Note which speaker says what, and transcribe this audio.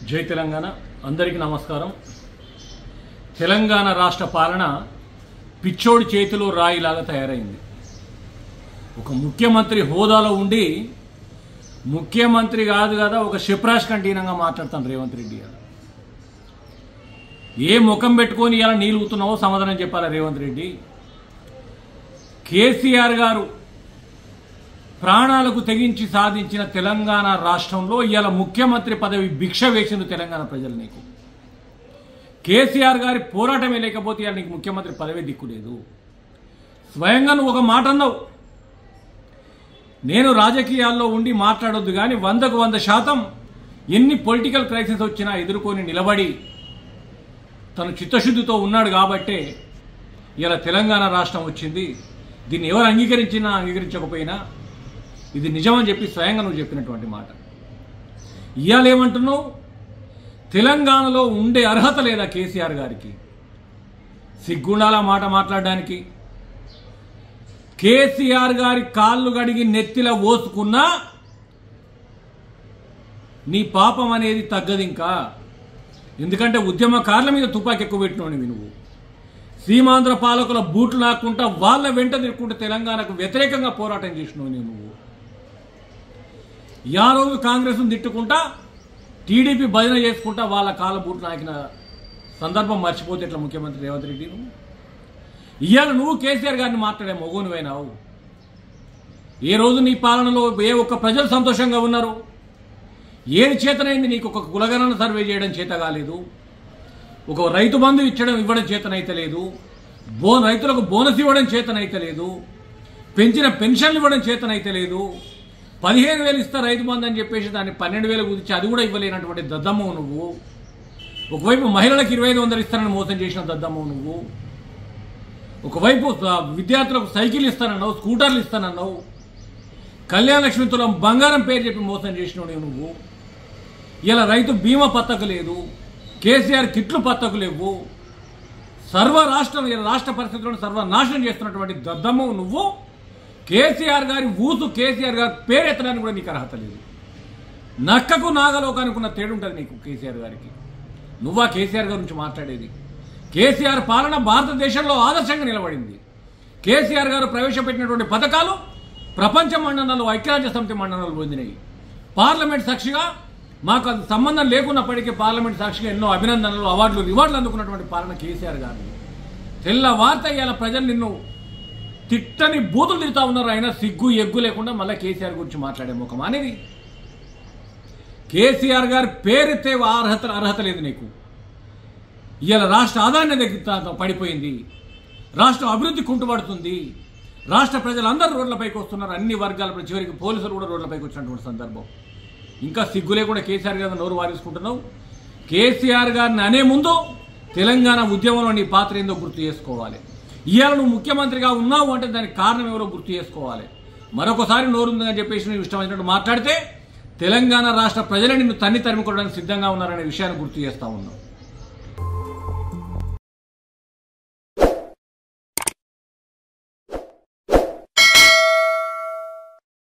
Speaker 1: జై తెలంగాణ అందరికీ నమస్కారం। తెలంగాణ రాష్ట్ర పాలన పిచ్చోడి చేతిలో రాయిలాగా తయారైంది। ఒక ముఖ్యమంత్రి హోదాలో ఉండి ముఖ్యమంత్రి కాదు కదా ఒక షిప్రాష్ కంటీనంగా మాట్లాడుతాను రేవంత్ రెడ్డి గారు। ఏ ముఖం పెట్టుకొని ఇలా నీలుగుతున్నావో సమాధానం చెప్పాలి రేవంత్ రెడ్డి। కేసీఆర్ గారు ప్రాణాలకు తెగించి సాధించిన తెలంగాణ రాష్ట్రంలో ఇయాల ముఖ్యమంత్రి పదవి భిక్ష వేసింది తెలంగాణ ప్రజలు। నీకు కేసీఆర్ గారి పోరాటమే లేకపోతే ఇయాల నీకు ముఖ్యమంత్రి పదవి దిక్కులేదు। స్వయంగా నువ్వు ఒక మాట అన్నావు, నేను రాజకీయాల్లో ఉండి మాట్లాడొద్దు కానీ 100కు 100% ఎన్ని పొలిటికల్ క్రైసిస్ వచ్చినా ఎదుర్కొని నిలబడి తను చిత్తశుద్ధితో ఉన్నాడు కాబట్టే ఇలా తెలంగాణ రాష్ట్రం వచ్చింది। దీన్ని ఎవరు అంగీకరించినా అంగీకరించకపోయినా ఇది నిజమని చెప్పి స్వయంగా నువ్వు చెప్పినటువంటి మాట। ఇవాళ ఏమంటున్నావు, తెలంగాణలో ఉండే అర్హత లేదా కేసీఆర్ గారికి? సిగ్గుండాల మాట మాట్లాడడానికి? కేసీఆర్ గారి కాళ్ళు గడిగి నెత్తిల పోసుకున్నా నీ పాపం అనేది తగ్గదు ఇంకా। ఎందుకంటే ఉద్యమకారుల మీద తుపాకి ఎక్కువ పెట్టినోనివి నువ్వు। సీమాంధ్ర పాలకుల బూట్లు లాక్కుంటా వాళ్ళ వెంట తిరుక్కుంటూ తెలంగాణకు వ్యతిరేకంగా పోరాటం చేసినవు నువ్వు। ఆ రోజు కాంగ్రెస్ను తిట్టుకుంటా టీడీపీ భజన చేసుకుంటా వాళ్ళ కాళ్ళ బూట్లు నాకిన సందర్భం మర్చిపోతే ఎట్లా ముఖ్యమంత్రి రేవంత్ రెడ్డి? ఇవాళ నువ్వు కేసీఆర్ గారిని మాట్లాడే మొగోనివైనావు। ఏ రోజు నీ పాలనలో ఏ ఒక్క ప్రజలు సంతోషంగా ఉన్నారు? ఏది చేతనైంది నీకు? ఒక కులగణన సర్వే చేయడం చేత కాలేదు, ఒక రైతు బంధు ఇవ్వడం చేతనైతే లేదు, రైతులకు బోనస్ ఇవ్వడం చేతనైతే లేదు, పెంచిన పెన్షన్లు ఇవ్వడం చేతనైతే లేదు, 15,000 ఇస్తా రైతు బంధు అని చెప్పేసి దాన్ని 12,000 కుదిర్చి అది కూడా ఇవ్వలేనటువంటి దద్దమ్మవు నువ్వు। ఒకవైపు మహిళలకు 2,500 ఇస్తానని మోసం చేసిన దద్దమ్మవు నువ్వు। ఒకవైపు విద్యార్థులకు సైకిల్ ఇస్తానన్నావు, స్కూటర్లు ఇస్తానన్నావు, కళ్యాణ లక్ష్మి తులం బంగారం పేరు చెప్పి మోసం చేసినావు నువ్వు। ఇలా రైతు బీమా పత్తకు లేదు, కేసీఆర్ కిట్లు పత్తకు లేవు, రాష్ట్ర పరిస్థితులను సర్వనాశనం చేస్తున్నటువంటి దద్దమ్మవు నువ్వు। కేసీఆర్ గారి ఊసు, కేసీఆర్ గారి పేరు ఎత్తడానికి కూడా నీకు అర్హత లేదు। నక్కకు నాగలోకానికి ఉన్న తేడు ఉంటుంది నీకు కేసీఆర్ గారికి। నువ్వా కేసీఆర్ గారి నుంచి మాట్లాడేది? కేసీఆర్ పాలన భారతదేశంలో ఆదర్శంగా నిలబడింది। కేసీఆర్ గారు ప్రవేశపెట్టినటువంటి పథకాలు ప్రపంచ మండలాలు, ఐక్యరాజ్య సమితి మండలాలు పొందినాయి। పార్లమెంట్ సాక్షిగా మాకు అది సంబంధం లేకున్నప్పటికీ పార్లమెంట్ సాక్షిగా ఎన్నో అభినందనలు, అవార్డులు, రివార్డులు అందుకున్నటువంటి పాలన కేసీఆర్ గారు। తెల్లవార్త ఇవాళ ప్రజలు నిన్ను తిట్టని బూతులు తిడతా ఉన్నారు, అయినా సిగ్గు ఎగ్గు లేకుండా మళ్ళీ కేసీఆర్ గురించి మాట్లాడే ముఖం అనేది? కేసీఆర్ గారి పేరెత్తే అర్హత లేదు నీకు। ఇవాళ రాష్ట్ర ఆదాయాన్ని దగ్గర పడిపోయింది, రాష్ట్రం అభివృద్ధి కుంటుపడుతుంది, రాష్ట్ర ప్రజలందరూ రోడ్లపైకి వస్తున్నారు, అన్ని వర్గాల చివరికి పోలీసులు కూడా రోడ్లపైకి వచ్చినటువంటి సందర్భం। ఇంకా సిగ్గు లేకుండా కేసీఆర్ గారిని నోరు వారేసుకుంటున్నావు। కేసీఆర్ గారిని అనే ముందు తెలంగాణ ఉద్యమంలో నీ పాత్ర ఏందో గుర్తు చేసుకోవాలి। ఇవాళ నువ్వు ముఖ్యమంత్రిగా ఉన్నావు అంటే దానికి కారణం ఎవరో గుర్తు చేసుకోవాలి। మరొకసారి నోరుందని చెప్పేసి నువ్వు ఇష్టమైనట్టు మాట్లాడితే తెలంగాణ రాష్ట్ర ప్రజలే నిన్ను తరిమి కొట్టడానికి సిద్ధంగా ఉన్నారనే విషయాన్ని గుర్తు చేస్తా ఉన్నావు।